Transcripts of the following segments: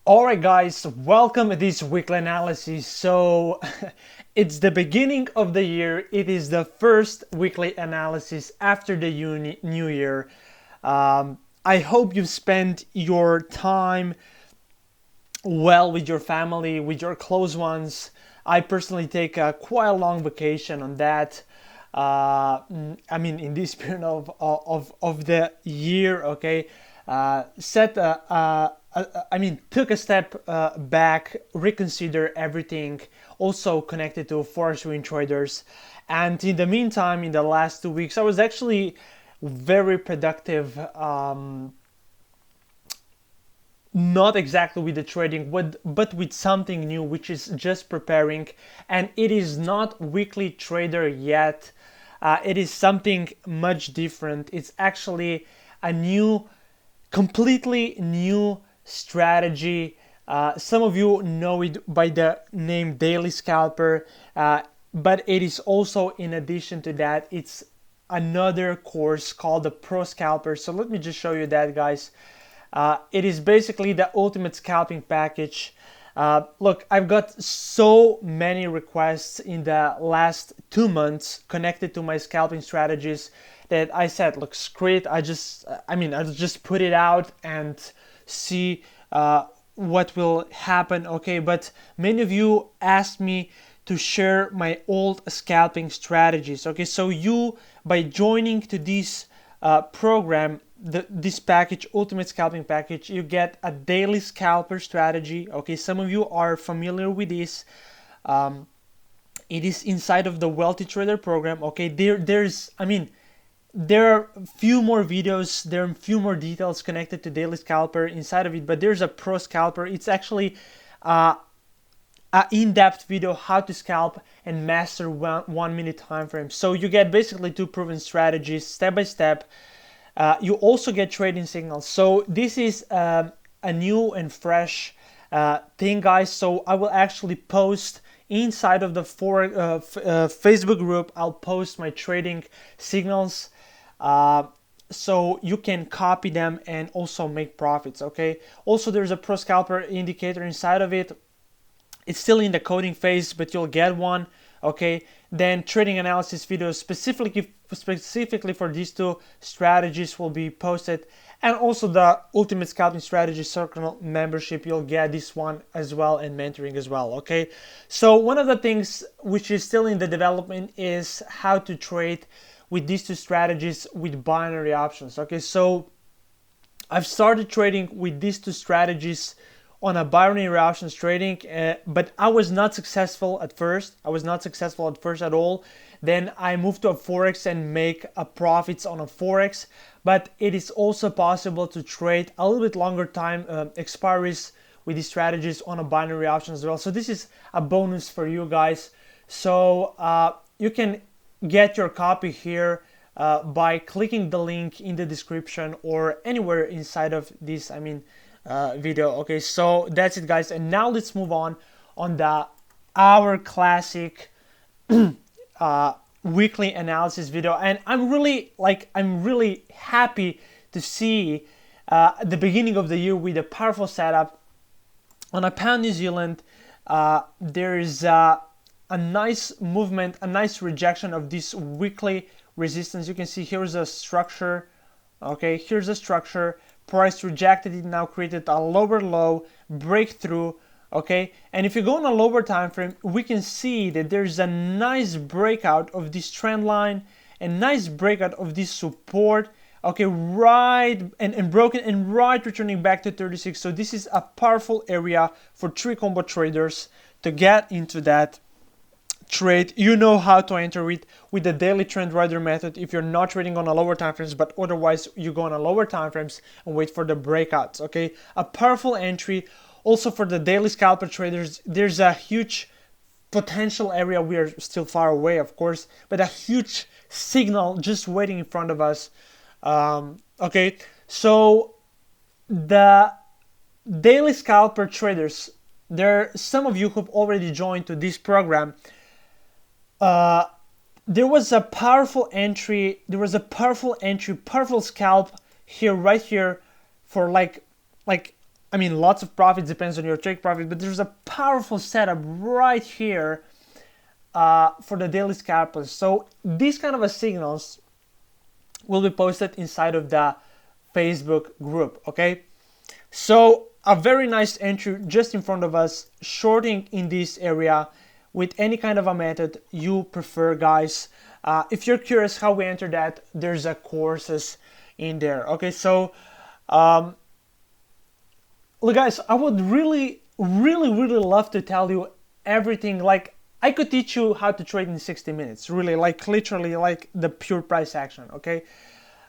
Alright guys, welcome to this weekly analysis. So it's the beginning of the year. It is the first weekly analysis after the new year. I hope you've spent your time well with your family, with your close ones. I personally take quite a long vacation on that. In this period of the year, okay, took a step back, reconsider everything, also connected to forex swing traders. And in the meantime, in the last 2 weeks, I was actually very productive. Not exactly with the trading, but with something new, which is just preparing. And it is not weekly trader yet. It is something much different. It's actually a completely new strategy. Some of you know it by the name Daily Scalper, but it is also, in addition to that, it's another course called the Pro Scalper. So let me just show you that, guys. It is basically the ultimate scalping package. Look, I've got so many requests in the last 2 months connected to my scalping strategies that I said, look, screw it. I'll just put it out and see what will happen. Okay, but many of you asked me to share my old scalping strategies. Okay, so you, by joining to this program, this package, ultimate scalping package, you get a daily scalper strategy. Okay, some of you are familiar with this. It is inside of the Wealthy Trader program. Okay, there are a few more videos, there are a few more details connected to Daily Scalper inside of it, but there's a Pro Scalper. It's actually an in-depth video how to scalp and master 1 minute time frame. So you get basically 2 proven strategies step by step. You also get trading signals. So this is a new and fresh thing, guys. So I will actually post inside of the Facebook group. I'll post my trading signals, so you can copy them and also make profits. Okay. Also, there's a Pro Scalper indicator inside of it. It's still in the coding phase, but you'll get one. Okay, then trading analysis videos specifically for these 2 strategies will be posted, and also the ultimate scalping strategy circle membership, you'll get this one as well, and mentoring as well. Okay, so one of the things which is still in the development is how to trade with these 2 strategies with binary options. Okay, so I've started trading with these 2 strategies on a binary options trading, but I was not successful at first. I was not successful at first at all. Then I moved to a forex and make a profits on a forex. But it is also possible to trade a little bit longer time expiries with these strategies on a binary option as well. So this is a bonus for you guys. So you can get your copy here by clicking the link in the description or anywhere inside of this video. Okay, so that's it, guys, and now let's move on our classic weekly analysis video. And I'm really happy to see the beginning of the year with a powerful setup on a pound New Zealand. There is a nice movement, a nice rejection of this weekly resistance. You can see here's a structure. Okay, here's a structure. Price rejected it, now created a lower low breakthrough. Okay, and if you go on a lower time frame, we can see that there's a nice breakout of this trend line, a nice breakout of this support. Okay, right, and broken, and right returning back to 36. So this is a powerful area for 3 combo traders to get into that trade. You know how to enter it with the daily trend rider method if you're not trading on a lower time frames, but otherwise you go on a lower time frames and wait for the breakouts. Okay, a powerful entry. Also for the daily scalper traders, there's a huge potential area. We are still far away, of course, but a huge signal just waiting in front of us. Okay, so the daily scalper traders, there are some of you who've already joined to this program. There was a powerful entry. Powerful scalp here, right here, for I mean, lots of profits, depends on your take profit, but there's a powerful setup right here for the daily scalpers. So these kind of a signals will be posted inside of the Facebook group, okay? So a very nice entry just in front of us, shorting in this area with any kind of a method you prefer, guys. If you're curious how we enter that, there's a courses in there, okay? So look, guys, I would really love to tell you everything. Like, I could teach you how to trade in 60 minutes, really, like literally like the pure price action, okay?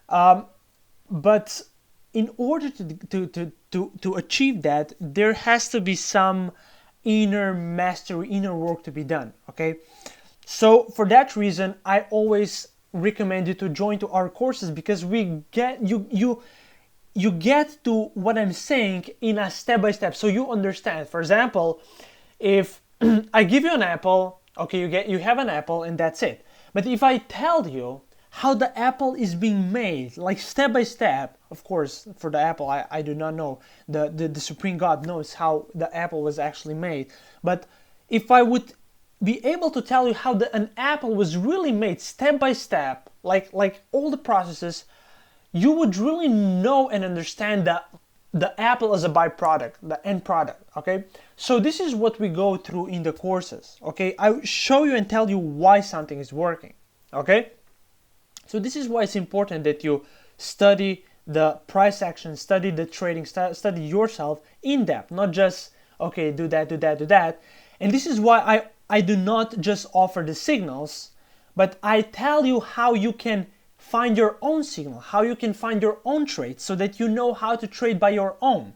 But in order to achieve that, there has to be some inner mastery, inner work to be done, okay? So for that reason, I always recommend you to join to our courses, because we get you get to what I'm saying in a step-by-step, so you understand. For example, if I give you an apple, okay, you have an apple and that's it. But if I tell you how the apple is being made, like step by step, of course, for the apple, I do not know. The Supreme God knows how the apple was actually made. But if I would be able to tell you how an apple was really made step by step, like all the processes, you would really know and understand that the apple as a byproduct, the end product, okay? So this is what we go through in the courses, okay? I show you and tell you why something is working, okay? So this is why it's important that you study the price action, study the trading, study yourself in depth, not just, okay, do that, do that, do that. And this is why I do not just offer the signals, but I tell you how you can find your own signal, how you can find your own trades, so that you know how to trade by your own.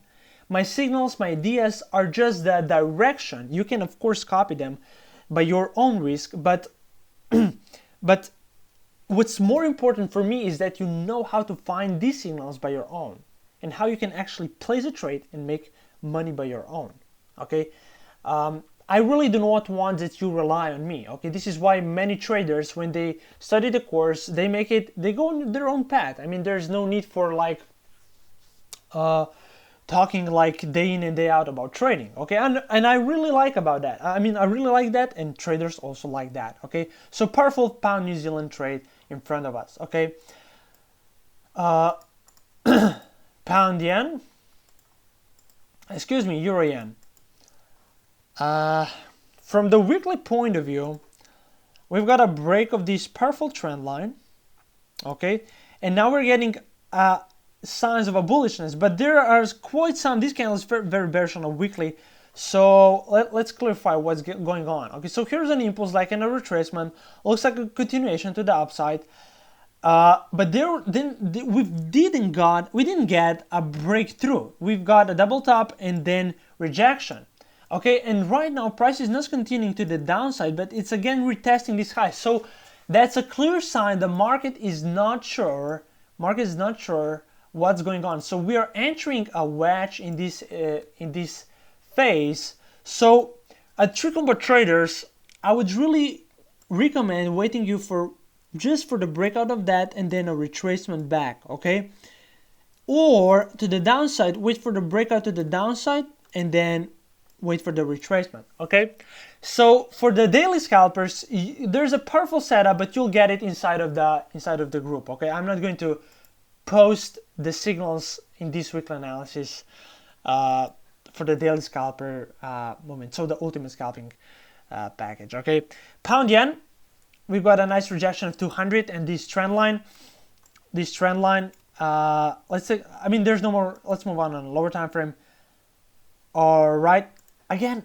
My signals, my ideas are just the direction. You can of course copy them by your own risk, but but what's more important for me is that you know how to find these signals by your own, and how you can actually place a trade and make money by your own, okay? I really do not want that you rely on me, okay? This is why many traders, when they study the course, they go on their own path. I mean, there's no need for like talking like day in and day out about trading, okay? And I really like about that. I mean, I really like that, and traders also like that, okay? So powerful pound New Zealand trade in front of us, okay? Pound yen, excuse me, euro yen. From the weekly point of view, we've got a break of this powerful trend line, okay? And now we're getting signs of a bullishness, but there are quite some, this candle is very bearish on a weekly, so let's clarify what's going on. Okay, so here's an impulse like in a retracement, looks like a continuation to the upside, but we didn't get a breakthrough. We've got a double top and then rejection. Okay, and right now price is not continuing to the downside, but it's again retesting this high. So that's a clear sign the market is not sure. Market is not sure what's going on. So we are entering a wedge in this phase. So at True Combo Traders, I would really recommend waiting you for just for the breakout of that and then a retracement back. Okay, or to the downside, wait for the breakout to the downside and then wait for the retracement, okay? So for the daily scalpers, there's a powerful setup, but you'll get it inside of the group, okay? I'm not going to post the signals in this weekly analysis for the daily scalper movement, so the ultimate scalping package, okay? Pound yen, we've got a nice rejection of 200, and this trend line, let's say, I mean, there's no more. Let's move on a lower time frame. All right. Again,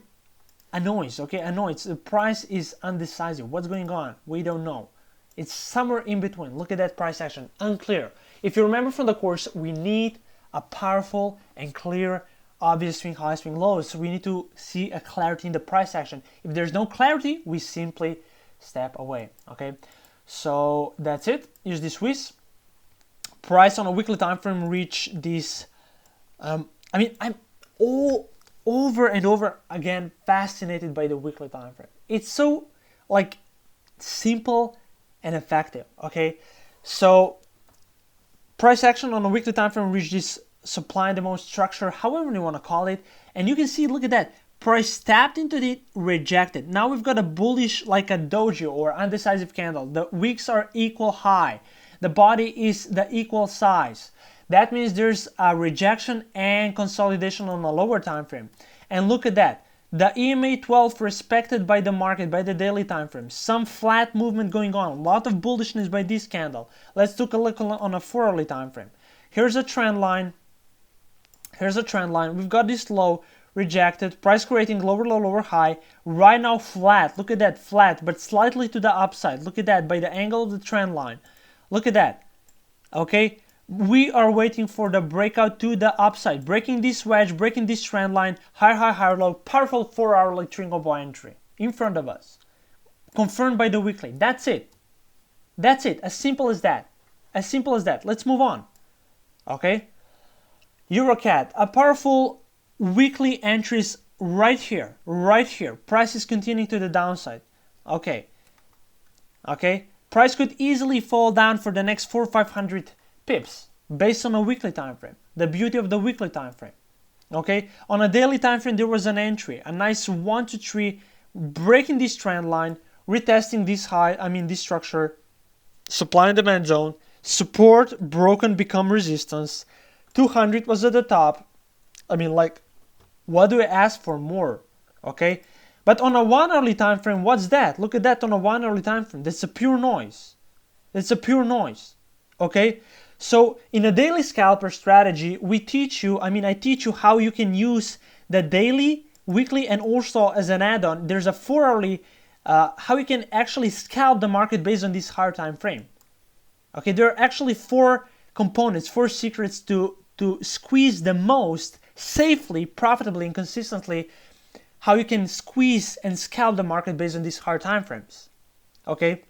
a noise, okay, a noise. The price is undecisive. What's going on? We don't know. It's somewhere in between. Look at that price action, unclear. If you remember from the course, we need a powerful and clear, obvious swing high, swing low. So we need to see a clarity in the price action. If there's no clarity, we simply step away, okay? So that's it. Use the Swiss. Price on a weekly time frame reach this. I mean, I'm all over and over again fascinated by the weekly time frame. It's so like simple and effective, okay? So price action on a weekly time frame reached this supply and demand structure, however you want to call it. And you can see, look at that, price tapped into it, rejected. Now we've got a bullish, like a doji or undecisive candle. The wicks are equal high. The body is the equal size. That means there's a rejection and consolidation on the lower time frame. And look at that. The EMA 12 respected by the market, by the daily time frame. Some flat movement going on. A lot of bullishness by this candle. Let's take a look on a 4-hourly time frame. Here's a trend line. Here's a trend line. We've got this low rejected. Price creating lower low, lower high. Right now flat. Look at that, flat, but slightly to the upside. Look at that by the angle of the trend line. Look at that. Okay. We are waiting for the breakout to the upside, breaking this wedge, breaking this trend line, high, high, high, low, powerful 4-hourly triangle entry in front of us, confirmed by the weekly. That's it. That's it. As simple as that. As simple as that. Let's move on. Okay. EuroCAD, a powerful weekly entries right here, right here. Price is continuing to the downside. Okay. Okay. Price could easily fall down for the next 400 or 500 pips based on a weekly time frame. The beauty of the weekly time frame. Okay, on a daily time frame there was an entry, a nice 1 to 3, breaking this trend line, retesting this high, this structure, supply and demand zone, support broken, become resistance. 200 was at the top. What do I ask for more? Okay, but on a 1-hourly time frame, what's that? Look at that on a 1-hourly time frame. That's a pure noise. It's a pure noise. Okay. So in a daily scalper strategy, we teach you, I teach you how you can use the daily, weekly, and also as an add-on, there's a 4-hourly, how you can actually scalp the market based on this higher time frame. Okay, there are actually 4 components, 4 secrets to squeeze the most safely, profitably, and consistently, how you can squeeze and scalp the market based on these higher time frames. Okay,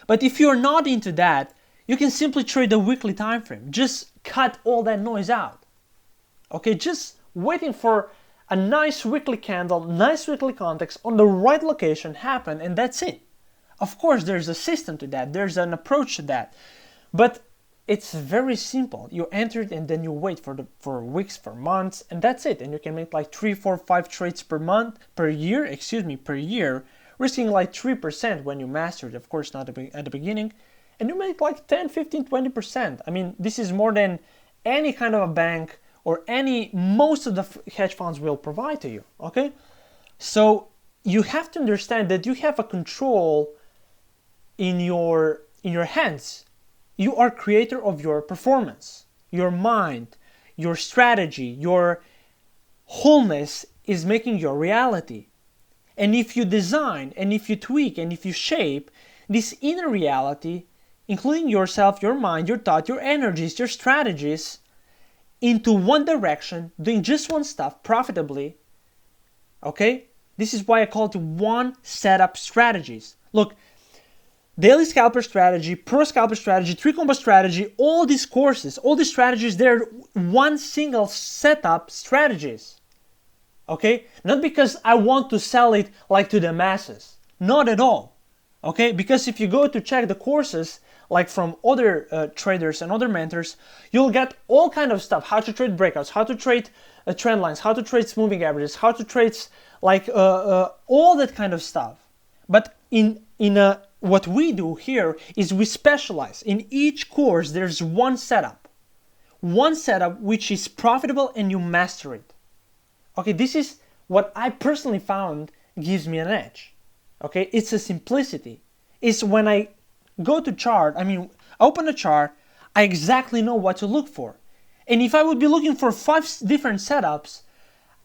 but if you're not into that, you can simply trade the weekly time frame. Just cut all that noise out. Okay, just waiting for a nice weekly candle, nice weekly context on the right location happen, and that's it. Of course, there's a system to that. There's an approach to that. But it's very simple. You enter it and then you wait for weeks, for months, and that's it. And you can make like 3, 4, 5 trades per year, risking like 3% when you master it. Of course, not at the beginning. And you make like 10, 15, 20%. This is more than any kind of a bank or most of the hedge funds will provide to you, okay? So you have to understand that you have a control in your hands. You are creator of your performance. Your mind, your strategy, your wholeness is making your reality. And if you design, and if you tweak, and if you shape this inner reality, including yourself, your mind, your thought, your energies, your strategies, into one direction, doing just one stuff profitably, okay? This is why I call it one setup strategies. Look, daily scalper strategy, pro scalper strategy, 3 combo strategy, all these courses, all these strategies, they're one single setup strategies, okay? Not because I want to sell it like to the masses, not at all, okay? Because if you go to check the courses, like from other traders and other mentors, you'll get all kind of stuff, how to trade breakouts, how to trade trend lines, how to trade moving averages, how to trade all that kind of stuff. But what we do here is we specialize. In each course, there's one setup which is profitable and you master it. Okay, this is what I personally found gives me an edge. Okay, it's a simplicity. It's when I go to chart, open a chart, I exactly know what to look for. And if I would be looking for 5 different setups,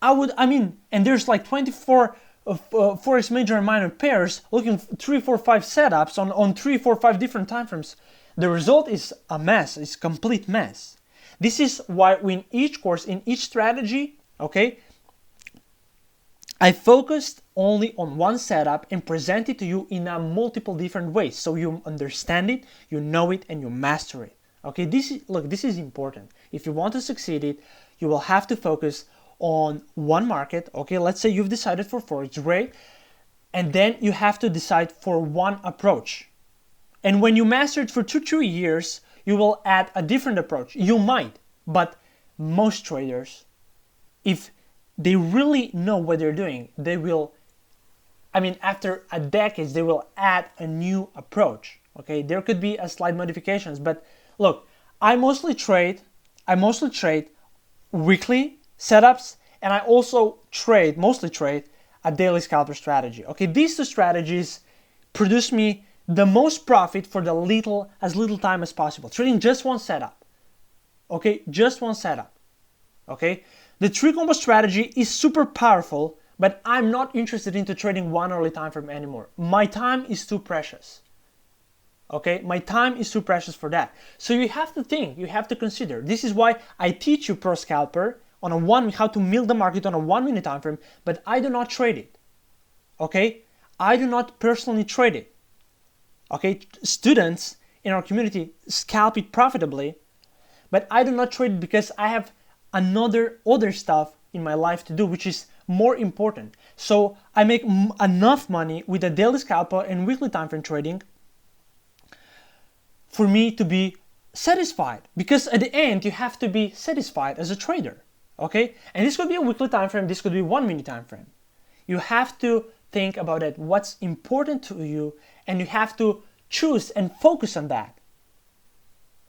and there's like 24 Forex major and minor pairs, looking 3, 4, 5 setups on 3, 4, 5 different time frames, the result is a mess, it's a complete mess. This is why in each course, in each strategy, okay, I focused only on one setup and present it to you in a multiple different ways, so you understand it, you know it, and you master it. Okay, this is important. If you want to succeed it, you will have to focus on one market. Okay, let's say you've decided for Forex, great, and then you have to decide for one approach. And when you master it for 2-3 years, you will add a different approach. You might, but most traders, if they really know what they're doing, they will, I mean, after a decade, they will add a new approach. Okay, there could be a slight modifications, but look, I mostly trade weekly setups, and I also mostly trade a daily scalper strategy. Okay, these two strategies produce me the most profit for as little time as possible. Trading just one setup. Okay, just one setup. Okay, the 3-combo strategy is super powerful, but I'm not interested into trading one hourly time frame anymore. My time is too precious. Okay, my time is too precious for that. So you have to think, you have to consider. This is why I teach you Pro Scalper on how to milk the market on a 1 minute time frame, but I do not trade it. Okay, I do not personally trade it. Okay, students in our community scalp it profitably, but I do not trade it because I have other stuff in my life to do, which is more important. So I make enough money with the daily scalper and weekly time frame trading for me to be satisfied, because at the end you have to be satisfied as a trader. Okay, and this could be a weekly time frame, this could be 1 minute time frame. You have to think about it, what's important to you, and you have to choose and focus on that.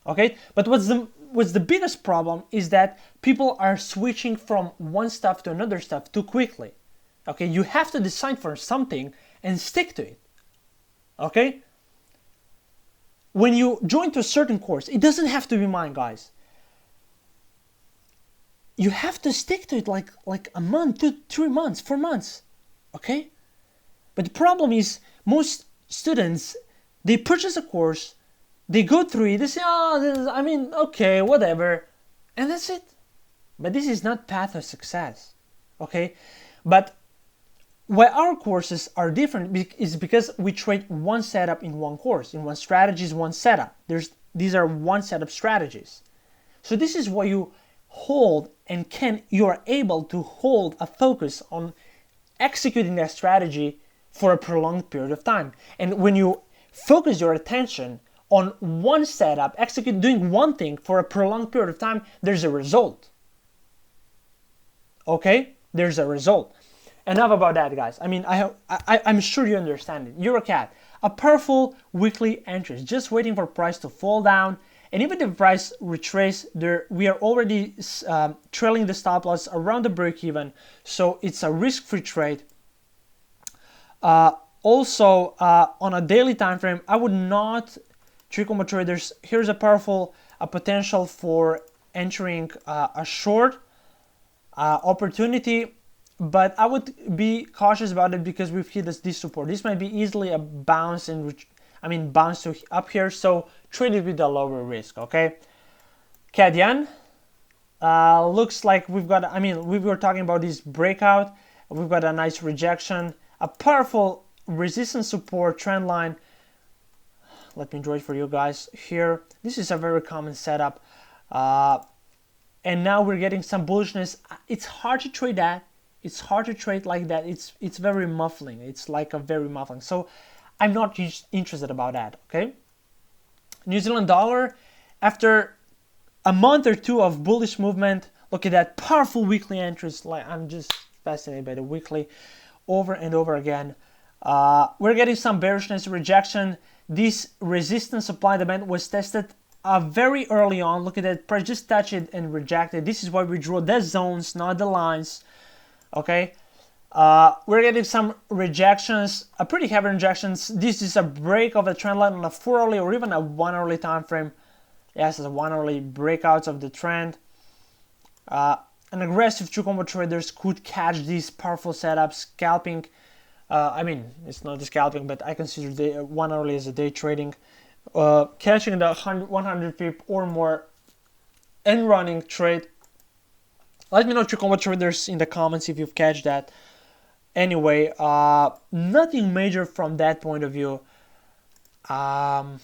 Okay, but what's the biggest problem is that people are switching from one stuff to another stuff too quickly. Okay, you have to decide for something and stick to it. Okay, when you join to a certain course, it doesn't have to be mine, guys. You have to stick to it like a month, 2, 3 months, 4 months. Okay, but the problem is most students, they purchase a course, they go through it, they say, okay, whatever, and that's it. But this is not path of success. Okay, but why our courses are different is because we trade one setup in one course, in one strategy is one setup. These are one setup strategies. So this is why you hold and you are able to hold a focus on executing that strategy for a prolonged period of time. And when you focus your attention on one setup, doing one thing for a prolonged period of time, there's a result. Okay, there's a result. Enough about that, guys. I mean, I'm sure you understand it. EuroCAD, a powerful weekly entry, just waiting for price to fall down. And even if the price retrace, we are already trailing the stop loss around the break even. So it's a risk-free trade. Also, on a daily time frame, I would not, 3-combo traders, here's a powerful potential for entering a short opportunity. But I would be cautious about it because we've hit this support. This might be easily a bounce bounce to up here. So trade it with a lower risk. Okay. CAD yen looks like we were talking about this breakout. We've got a nice rejection, a powerful resistance support trend line. Let me draw it for you guys here. This is a very common setup, and now we're getting some bullishness. It's hard to trade that. It's hard to trade like that. It's very muffling. It's like a very muffling. So I'm not interested about that. Okay. New Zealand dollar, after a month or two of bullish movement, look at that powerful weekly entries. Like, I'm just fascinated by the weekly, over and over again. We're getting some bearishness, rejection. This resistance supply demand was tested very early on. Look at that, price just touched it and rejected. This is why we draw the zones, not the lines. Okay, we're getting some rejections, a pretty heavy rejections. This is a break of the trend line on a 4 hourly or even a 1 hourly time frame. Yes, it's a 1 hourly breakouts of the trend. An aggressive 2-combo traders could catch these powerful setups, scalping. It's not the scalping, but I consider the 1 hourly as a day trading, catching the 100 pip or more and running trade. Let me know, 2-combo traders, in the comments if you've catched that. Anyway, nothing major from that point of view. On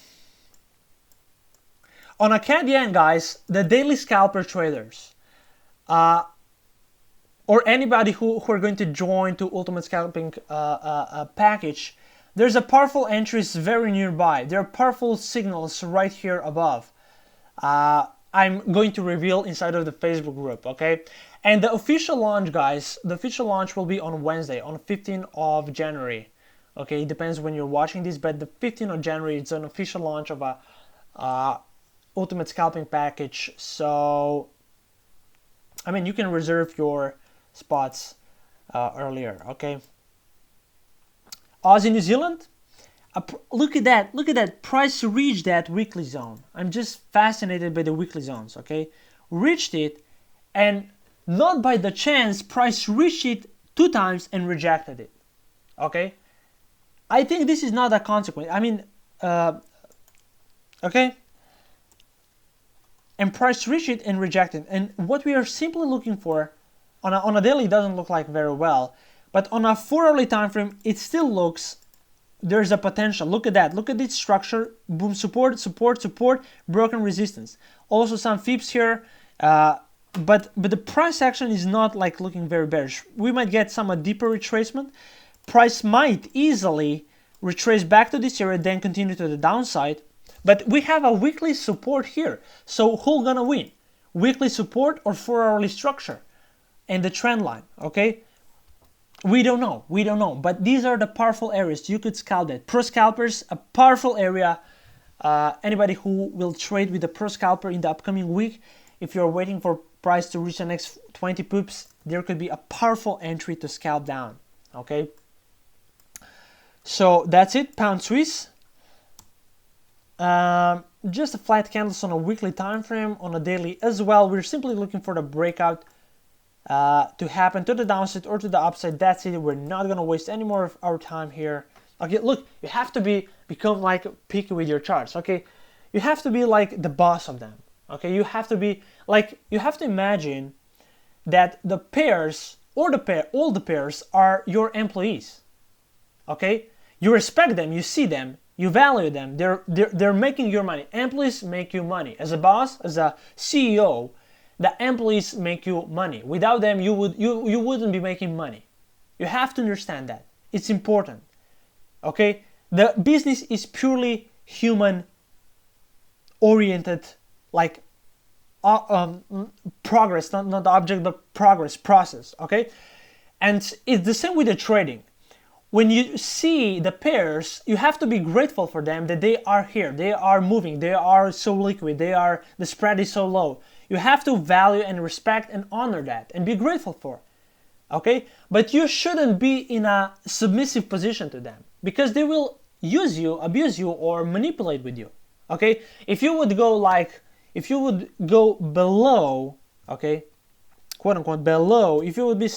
a CAD yen, guys, the daily scalper traders, or anybody who are going to join to Ultimate Scalping package, there's a powerful entries very nearby. There are powerful signals right here above. I'm going to reveal inside of the Facebook group, okay? And the official launch, guys, the official launch will be on Wednesday, on 15th of January. Okay, it depends when you're watching this, but the 15th of January, it's an official launch of a ultimate scalping package. So, I mean, you can reserve your spots earlier, okay? Aussie, New Zealand, look at that, price reached that weekly zone. I'm just fascinated by the weekly zones, okay? Reached it, and not by the chance, price reached it 2 times and rejected it, okay? I think this is not a consequence. I mean, okay? And price reached it and rejected. And what we are simply looking for, on a daily, it doesn't look like very well, but on a 4-hourly time frame, it still looks, there's a potential. Look at that. Look at this structure. Boom, support, support, support, broken resistance. Also some fips here, but the price action is not like looking very bearish. We might get some deeper retracement. Price might easily retrace back to this area, then continue to the downside. But we have a weekly support here. So who's gonna win? Weekly support or 4-hourly structure? And the trend line, okay? We don't know. But these are the powerful areas. You could scalp that. Pro scalpers, a powerful area. Anybody who will trade with a pro scalper in the upcoming week, if you're waiting for price to reach the next 20 pips, there could be a powerful entry to scalp down, okay? So that's it, pound Swiss. Just a flat candles on a weekly time frame, on a daily as well. We're simply looking for the breakout to happen to the downside or to the upside. That's it. We're not gonna waste any more of our time here. Okay, look, you have to become like picky with your charts. Okay, you have to be like the boss of them. Okay, you have to be like, you have to imagine that the pairs or all the pairs are your employees. Okay, you respect them, you see them, you value them. They're making your money. Employees make you money. As a boss, as a CEO, the employees make you money. Without them, you wouldn't be making money. You have to understand that. It's important. Okay, the business is purely human oriented, like progress, not the object, but progress, process. Okay, and it's the same with the trading. When you see the pairs, you have to be grateful for them that they are here, they are moving, they are so liquid, the spread is so low. You have to value and respect and honor that and be grateful for. Okay, but you shouldn't be in a submissive position to them, because they will use you, abuse you, or manipulate with you. Okay, if you would go below, okay, quote unquote below, if you would be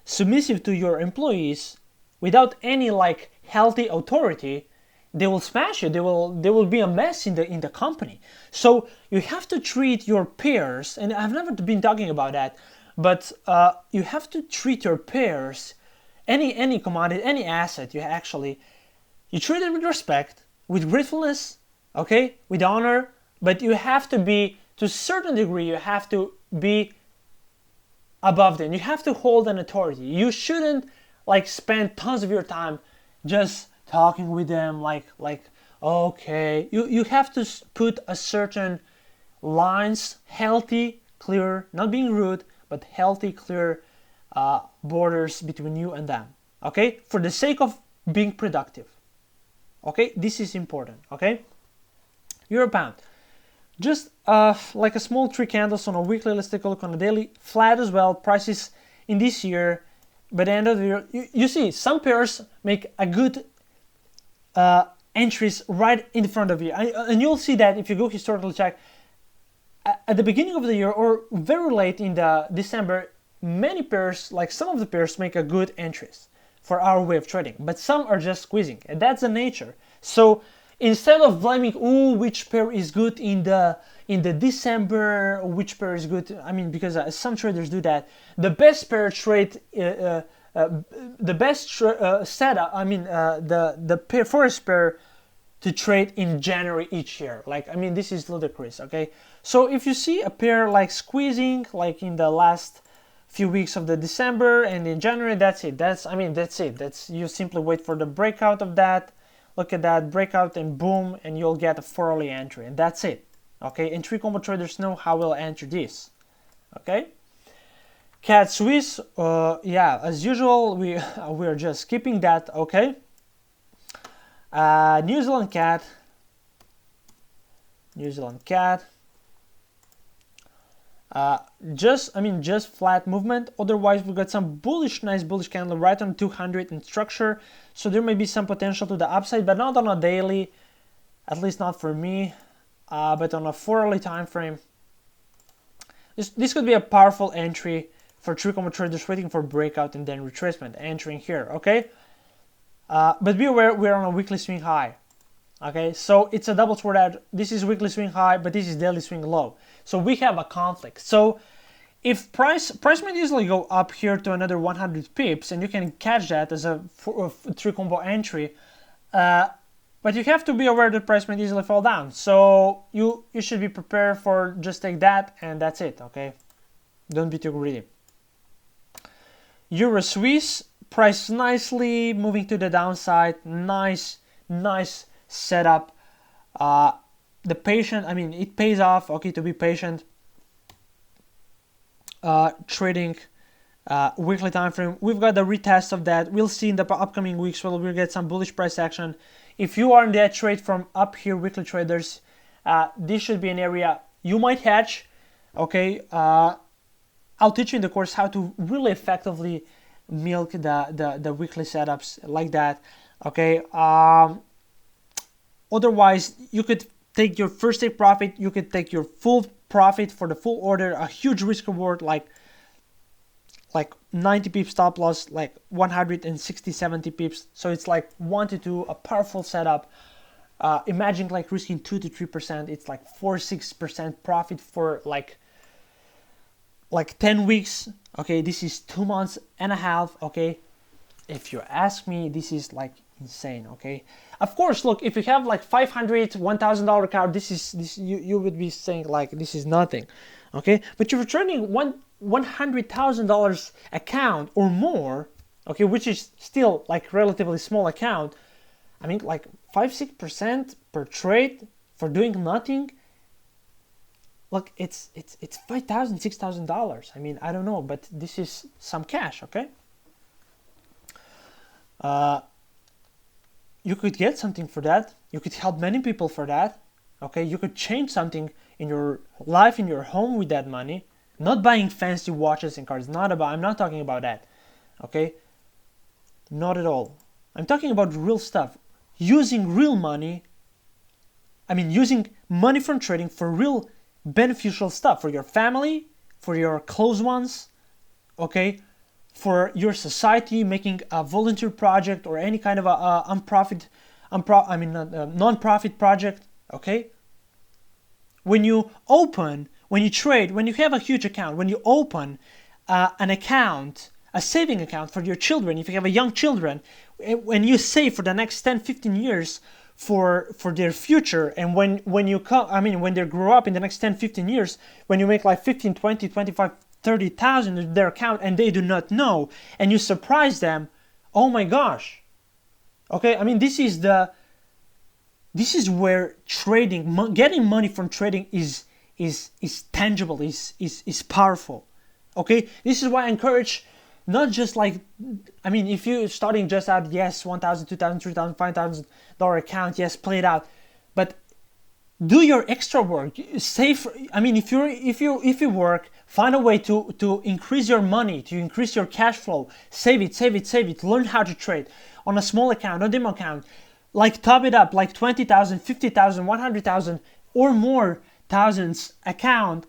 submissive to your employees without any like healthy authority, they will smash you. There will be a mess in the company. So you have to treat your peers, and I've never been talking about that, but you have to treat your peers, any commodity, any asset, you treat it with respect, with gratefulness, okay, with honor, but you have to be, to a certain degree, you have to be above them. You have to hold an authority. You shouldn't like spend tons of your time just talking with them like okay. You have to put a certain lines, healthy, clear, not being rude, but healthy, clear borders between you and them. Okay, for the sake of being productive. Okay, this is important. Okay, euro pound. Just like a small 3 candles on a weekly. Let's take a look on a daily. Flat as well. Prices in this year, by the end of the year, you see some pairs make a good entries right in front of you, and you'll see that if you go historically check at the beginning of the year or very late in the December. Many pairs, like some of the pairs, make a good entries for our way of trading, but some are just squeezing, and that's the nature. So instead of blaming, which pair is good in the December, or which pair is good, I mean, because some traders do that. The best pair trade, the best setup, I mean, the first pair to trade in January each year. Like, I mean, this is ludicrous. Okay, so if you see a pair like squeezing, like in the last few weeks of the December and in January, that's it. That's it. That's, you simply wait for the breakout of that. Look at that breakout and boom, and you'll get a 4-hourly entry, and that's it. Okay, and 3 combo traders know how we'll enter this. Okay, CAD Swiss, yeah, as usual, we're just skipping that. Okay, New Zealand CAD, just flat movement. Otherwise, we got some nice bullish candle right on 200 in structure. So there may be some potential to the upside, but not on a daily, at least not for me. But on a 4-hourly time frame, this could be a powerful entry for 3 combo traders waiting for breakout and then retracement, entering here. Okay, but be aware we're on a weekly swing high. Okay, so it's a double sword edge. This is weekly swing high, but this is daily swing low. So we have a conflict. So if price might easily go up here to another 100 pips, and you can catch that as a 3 combo entry, but you have to be aware that price might easily fall down. So you should be prepared for just take that, and that's it. Okay, don't be too greedy. Euro Swiss, price nicely moving to the downside. Nice setup. The patient, it pays off, okay, to be patient. Trading weekly time frame, we've got the retest of that. We'll see in the upcoming weeks where we'll get some bullish price action. If you are in that trade from up here, weekly traders, this should be an area you might hedge. Okay, I'll teach you in the course how to really effectively milk the weekly setups like that. Okay, otherwise you could take your first take profit, you could take your full profit for the full order, a huge risk reward like 90 pips stop loss, like 160, 70 pips. So it's like 1 to 2, a powerful setup. Imagine like risking 2 to 3%. It's like 4-6% profit for like 10 weeks. Okay, this is 2 months and a half. Okay, if you ask me, this is like insane. Okay, of course, look, if you have like $500, $1,000 card, this you would be saying like this is nothing. Okay, but if you're trading $100,000 account or more, okay, which is still like relatively small account, like 5-6% per trade for doing nothing. Look, it's $5,000, $6,000. I don't know, but this is some cash. Okay, you could get something for that. You could help many people for that. Okay, you could change something in your life, in your home with that money. Not buying fancy watches and cars. I'm not talking about that. Okay, not at all. I'm talking about real stuff. Using real money. Using money from trading for real beneficial stuff for your family, for your close ones. Okay, for your society, making a volunteer project or any kind of a non-profit project. Okay, when you trade, when you have a huge account, when you open an account, a saving account for your children, if you have a young children, when you save for the next 10-15 years for their future, and when you come, when they grow up in the next 10-15 years, when you make like 15, 20, 25, 30,000 in their account and they do not know, and you surprise them, oh my gosh. Okay, this is where trading, getting money from trading is tangible, is powerful. Okay, this is why I encourage not just like, if you're starting just out, yes, $1,000, $2,000, $3,000, $5,000 account, yes, play it out, but do your extra work. Save. If you work, find a way to increase your money, to increase your cash flow. Save it. Learn how to trade on a small account, a demo account. Like top it up, like 20,000, 50,000, 100,000 or more thousands account,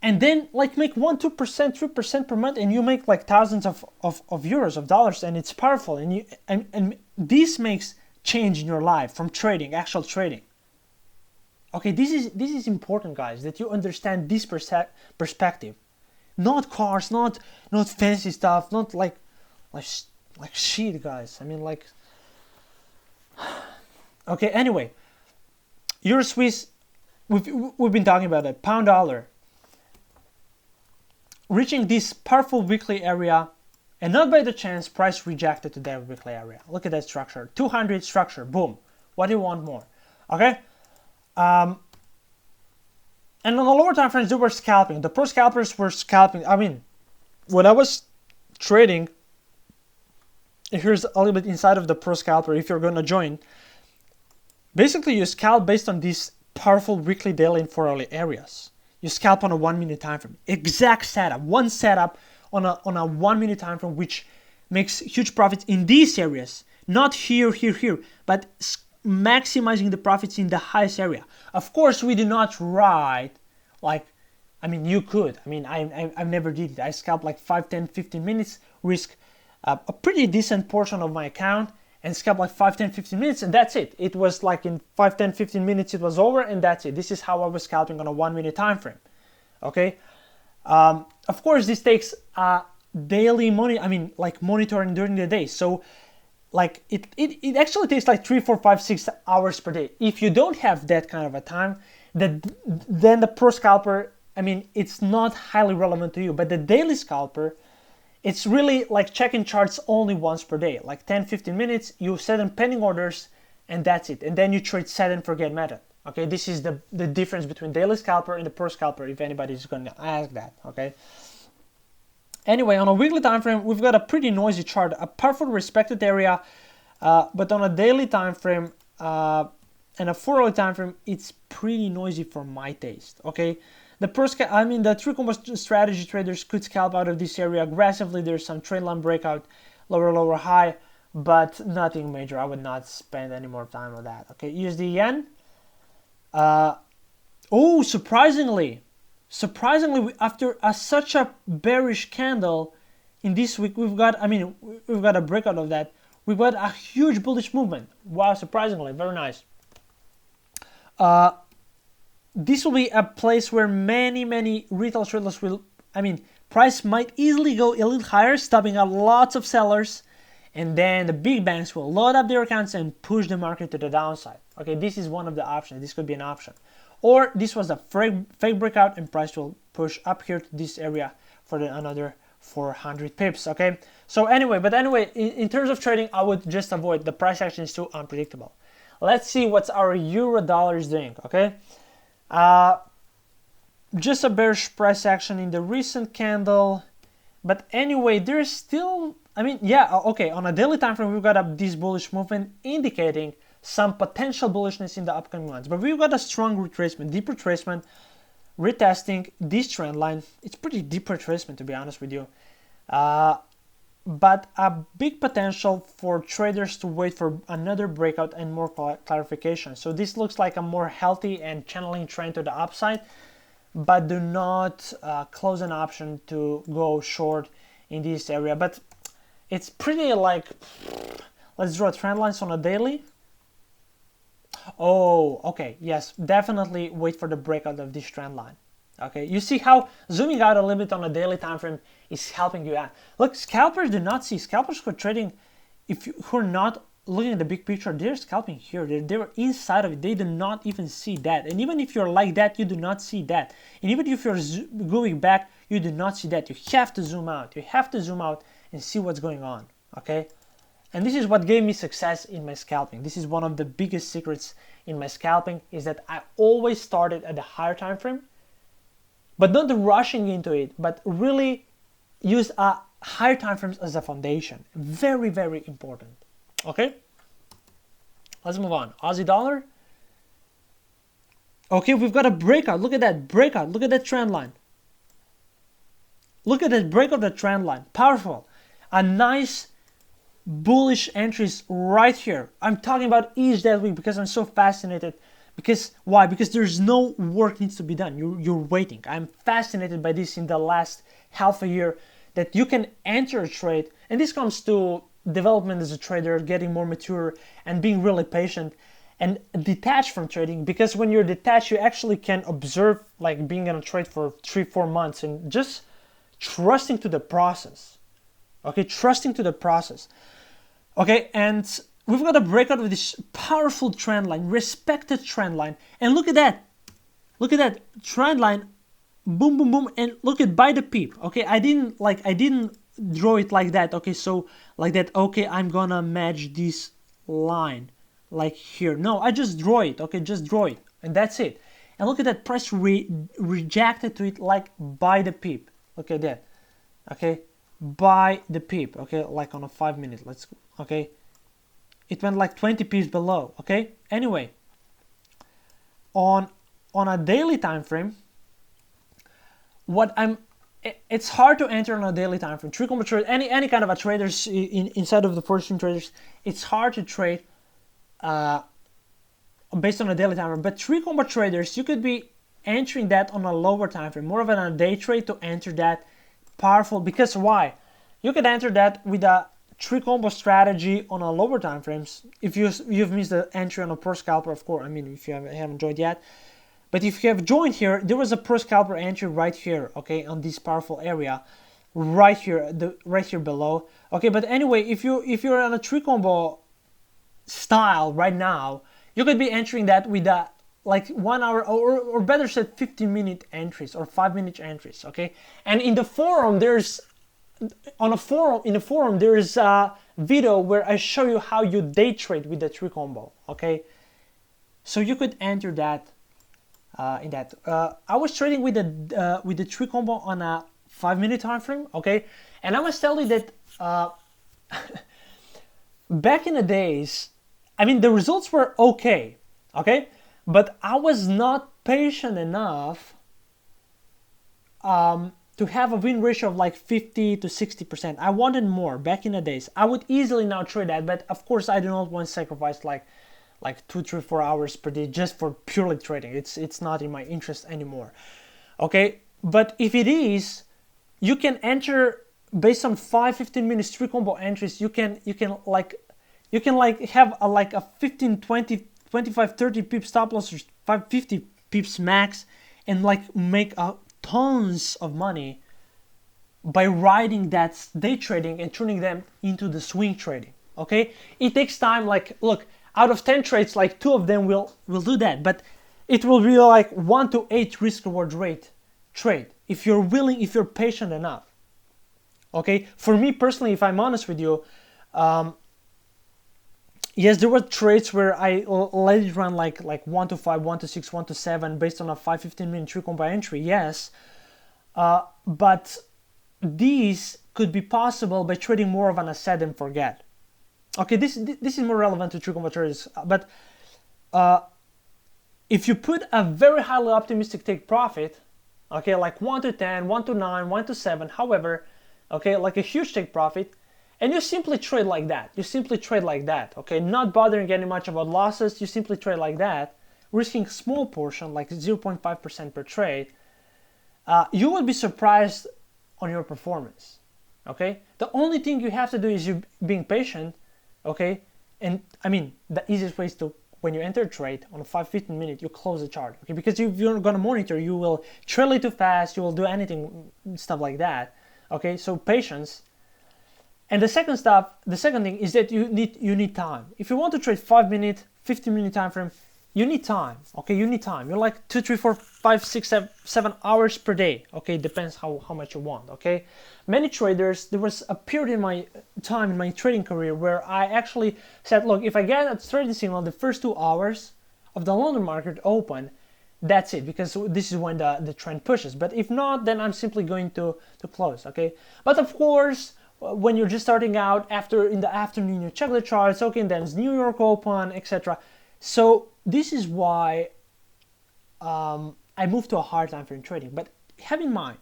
and then like make 1%, 2%, 3% per month, and you make like thousands of euros, of dollars, and it's powerful. And this makes change in your life from trading, actual trading. Okay, this is important, guys, that you understand this perspective. Not cars, not fancy stuff, not like shit, guys. Okay, anyway, Euro Swiss, we've been talking about it. Pound dollar reaching this powerful weekly area, and not by the chance price rejected to that weekly area. Look at that structure, 200 structure, boom. What do you want more? Okay, And on the lower time frames, they were scalping. The pro scalpers were scalping. I mean, when I was trading, here's a little bit inside of the pro scalper if you're going to join. Basically, you scalp based on these powerful weekly, daily, and 4-hourly areas. You scalp on a 1 minute time frame. Exact setup, one setup on a 1 minute time frame, which makes huge profits in these areas. Not here, but maximizing the profits in the highest area. Of course, we do not ride like, I mean, you could. I mean, I've never did it. I scalp like 5, 10, 15 minutes, risk a pretty decent portion of my account, and scalp like 5, 10, 15 minutes, and that's it. It was like in 5, 10, 15 minutes, it was over, and that's it. This is how I was scalping on a 1 minute time frame. Okay. Of course, this takes daily monitoring during the day. So like it actually takes like 3, 4, 5, 6 hours per day. If you don't have that kind of a time, then the pro scalper, I mean, it's not highly relevant to you. But the daily scalper, it's really like checking charts only once per day, like 10, 15 minutes, you set in pending orders, and that's it. And then you trade set and forget method. Okay, this is the difference between daily scalper and the pro scalper, if anybody's going to ask that. Okay. Anyway, on a weekly time frame, we've got a pretty noisy chart, a powerful respected area, but on a daily time frame and a 4-hourly time frame, it's pretty noisy for my taste. Okay. The true combo strategy traders could scalp out of this area aggressively. There's some trend line breakout, lower high, but nothing major. I would not spend any more time on that. Okay, USD yen. Oh, surprisingly, after such a bearish candle in this week, we've got a breakout of that. We've got a huge bullish movement. Wow, surprisingly, very nice. This will be a place where many retail traders will, price might easily go a little higher, stopping out lots of sellers, and then the big banks will load up their accounts and push the market to the downside. Okay, this is one of the options. This could be an option. Or this was a fake breakout and price will push up here to this area for another 400 pips. Okay, so anyway, in terms of trading, I would just avoid. The price action is too unpredictable. Let's see what our euro dollar is doing. Okay. Just a bearish price action in the recent candle, but anyway, there's still, okay, on a daily time frame, we've got this bullish movement indicating some potential bullishness in the upcoming months, but we've got a strong retracement, deep retracement, retesting this trend line. It's pretty deep retracement, to be honest with you, but a big potential for traders to wait for another breakout and more clarification. So this looks like a more healthy and channeling trend to the upside, but do not close an option to go short in this area. But it's pretty like, let's draw trend lines on a daily. Oh, okay, yes, definitely wait for the breakout of this trend line. Okay, you see how zooming out a little bit on a daily time frame is helping you out. Look, scalpers do not see. Scalpers who are trading, who are not looking at the big picture, they're scalping here. They're inside of it. They do not even see that. And even if you're like that, you do not see that. And even if you're going back, you do not see that. You have to zoom out. You have to zoom out and see what's going on. Okay, and this is what gave me success in my scalping. This is one of the biggest secrets in my scalping, is that I always started at the higher time frame, but not rushing into it, but really use higher time frames as a foundation. Very important. Okay, let's move on. Aussie dollar. Okay, we've got a breakout. Look at that breakout. Look at that trend line. Look at that break of the trend line. Powerful. A nice bullish entries right here. I'm talking about each that week because I'm so fascinated. Because why? Because there's no work needs to be done. You're waiting. I'm fascinated by this in the last half a year, that you can enter a trade, and this comes to development as a trader, getting more mature and being really patient and detached from trading. Because when you're detached, you actually can observe, like being in a trade for 3-4 months and just trusting to the process. Okay, trusting to the process. Okay, and we've got a breakout of this powerful trend line, respected trend line, and look at that. Look at that trend line, boom, and look at by the peep. Okay, I didn't draw it like that. Okay, so like that. Okay, I'm gonna match this line like here. No, I just draw it. Okay, just draw it, and that's it. and look at that price rejected to it like by the peep. Look at that. Okay, by the peep. Okay, like on a 5 minute. Okay, it went like 20 pips below. Okay, anyway, on a daily time frame, it's hard to enter on a daily time frame. Tree combo trade, any kind of a traders inside of the foreign traders, it's hard to trade based on a daily time frame. But tree combo traders, you could be entering that on a lower time frame, more of a day trade to enter that powerful. Because why? You could enter that with a tree combo strategy on a lower time frames. If you've missed the entry on a pro scalper, of course. I mean, if you haven't joined yet. But if you have joined here, there was a pro scalper entry right here, okay, on this powerful area, right here, right here below, okay. But anyway, if you're on a tree combo style right now, you could be entering that with a like 1 hour or better said 15-minute entries or 5-minute entries, okay. And in the forum, in the forum there is a video where I show you how you day trade with the tree combo, okay. So you could enter that. In that, I was trading with the tree combo on a 5-minute time frame, okay, and I must tell you that back in the days, I mean, the results were okay, but I was not patient enough to have a win ratio of like 50 to 60%. I wanted more back in the days. I would easily now trade that, but of course I do not want to sacrifice like 2, 3, 4 hours per day just for purely trading. It's not in my interest anymore, okay. But if it is, you can enter based on 5-15 minutes tree combo entries. You can have a 15, 20, 25, 30 pips stop loss or 50 pips max, and like make tons of money by riding that day trading and turning them into the swing trading, okay. It takes time. Like, look, out of 10 trades, like 2 of them will do that, but it will be like 1 to 8 risk reward rate trade if you're willing, if you're patient enough, okay. For me personally, if I'm honest with you, yes, there were trades where I let it run like 1 to 5, 1 to 6, 1 to 7 based on a 5-15 minute tree combo entry, yes, but these could be possible by trading more of an set and forget. Okay, this is more relevant to tree combo traders, but if you put a very highly optimistic take profit, okay, like 1 to 10, 1 to 9, 1 to 7, however, okay, like a huge take profit, and you simply trade like that, okay, not bothering any much about losses, you simply trade like that, risking a small portion, like 0.5% per trade, you will be surprised on your performance, okay. The only thing you have to do is you being patient, okay, and I mean the easiest way is to, when you enter a trade on a 5-15 minute, you close the chart, okay, because if you're gonna monitor, you will trail it too fast, you will do anything, stuff like that, okay. So patience. And the second thing is that you need time. If you want to trade 5-minute, 15-minute time frame, you need time, okay. You need time. You're like 2, 3, 4, 5, 6, 7 hours per day, okay. Depends how much you want, okay. Many traders, there was a period in my time in my trading career where I actually said, look, if I get a trading signal the first 2 hours of the London market open, that's it, because this is when the trend pushes. But if not, then I'm simply going to close, okay. But of course, when you're just starting out, in the afternoon you check the charts, okay, and then it's New York open, etc. So this is why I moved to a hard time frame trading. But have in mind,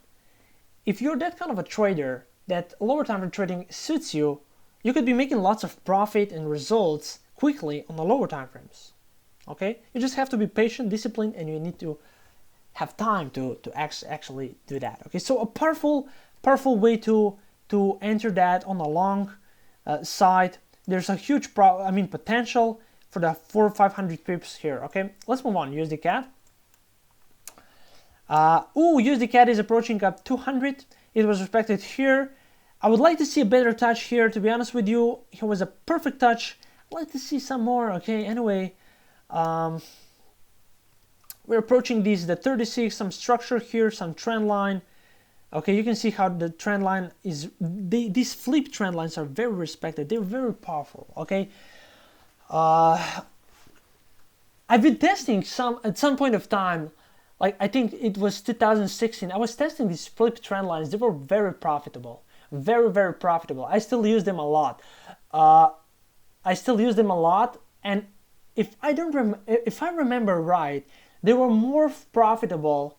if you're that kind of a trader that lower time frame trading suits you, you could be making lots of profit and results quickly on the lower time frames, okay. You just have to be patient, disciplined, and you need to have time to actually do that, okay. So a powerful way to enter that on the long side. There's a huge potential for the 400 or 500 pips here, okay. Let's move on. USD CAD. USD CAD is approaching up 200. It was respected here. I would like to see a better touch here, to be honest with you. It was a perfect touch. I'd like to see some more, okay. Anyway, we're approaching the 36, some structure here, some trend line. Okay, you can see how the trend line is, these flip trend lines are very respected. They're very powerful, okay. I've been testing at some point of time like I think it was 2016, I was testing these flip trend lines. They were very profitable, very profitable. I still use them a lot. And if I remember right, they were more profitable.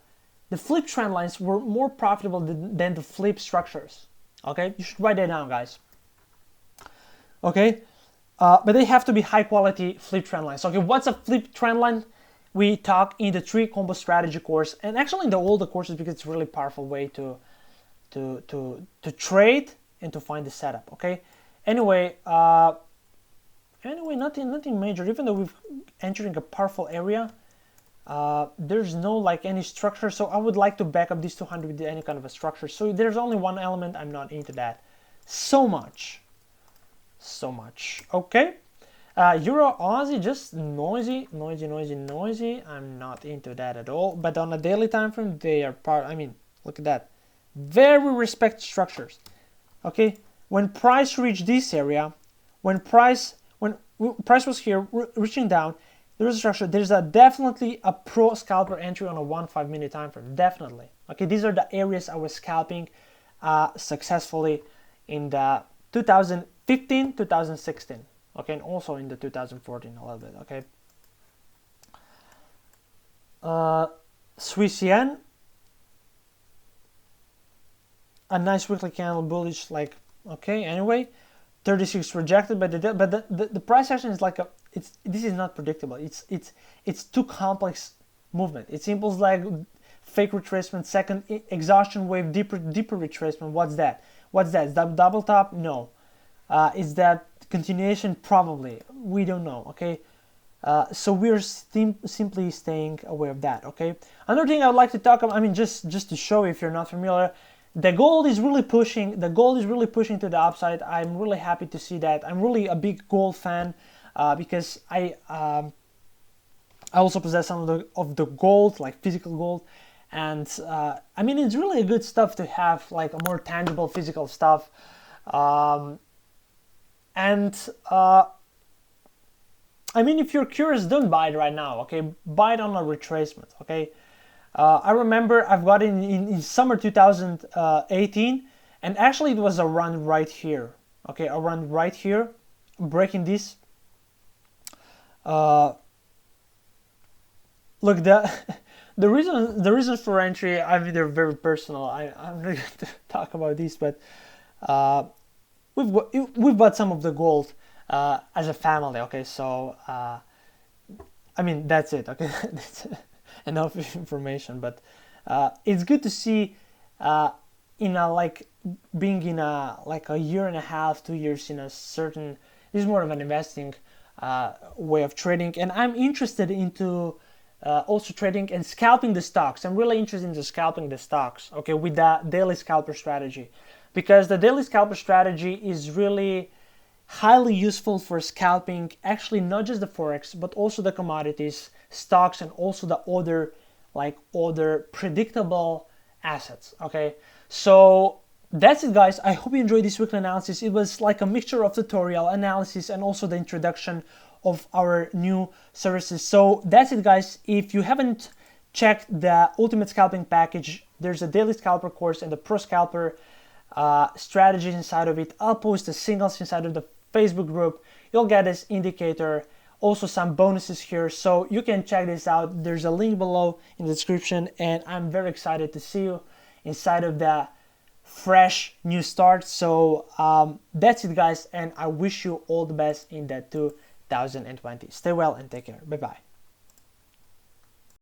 The flip trend lines were more profitable than the flip structures. Okay, you should write that down, guys. Okay, but they have to be high quality flip trend lines. Okay, what's a flip trend line? We talk in the 3 combo strategy course, and actually in the older courses, because it's a really powerful way to trade and to find the setup. Okay, anyway, nothing major. Even though we're entering a powerful area, there's no like any structure. So I would like to back up this 200 with any kind of a structure. So there's only one element. I'm not into that so much. Okay. Euro Aussie, just noisy. I'm not into that at all. But on a daily time frame, they are part. I mean, look at that. Very respect structures. Okay. When price reached this area, when price was here reaching down, there is a structure. There's definitely a pro scalper entry on a 1-5 minute time frame. Definitely. Okay. These are the areas I was scalping successfully in the 2015, 2016. Okay, and also in the 2014 a little bit. Okay. Swiss yen, a nice weekly candle bullish. Like, okay. Anyway, 36 rejected, but the price action is like this is not predictable. It's too complex movement. It seems like fake retracement, second exhaustion wave, deeper retracement. What's that? Is that double top? No. Is that continuation? Probably. We don't know. Okay. So we're simply staying aware of that. Okay. Another thing I would like to talk about, I mean, just to show if you're not familiar, the gold is really pushing to the upside. I'm really happy to see that. I'm really a big gold fan because I also possess some of the gold, like physical gold, and I mean, it's really good stuff to have, like a more tangible physical stuff. I mean, if you're curious, don't buy it right now. Okay, buy it on a retracement. Okay. I remember I've got it in summer 2018, and actually it was around right here. Okay, around right here, breaking this. Look, the reasons for entry, I mean, they're very personal. I'm not going to talk about this, but we've bought some of the gold as a family. Okay, so I mean, that's it. Okay, that's enough information, but it's good to see in a like being in a like a year and a half, 2 years in a certain. This is more of an investing way of trading, and I'm interested into also trading and scalping the stocks. I'm really interested into scalping the stocks. Okay, with the daily scalper strategy, because the daily scalper strategy is really highly useful for scalping, actually not just the forex but also the commodities, stocks, and also the other predictable assets. Okay, so that's it, guys. I hope you enjoyed this weekly analysis. It was like a mixture of tutorial analysis and also the introduction of our new services. So that's it, guys. If you haven't checked the ultimate scalping package, there's a daily scalper course and the pro scalper strategies inside of it. I'll post the signals inside of the Facebook group. You'll get this indicator, also some bonuses here, so you can check this out. There's a link below in the description, and I'm very excited to see you inside of the fresh new start. So that's it, guys, and I wish you all the best in that 2020. Stay well and take care. Bye bye.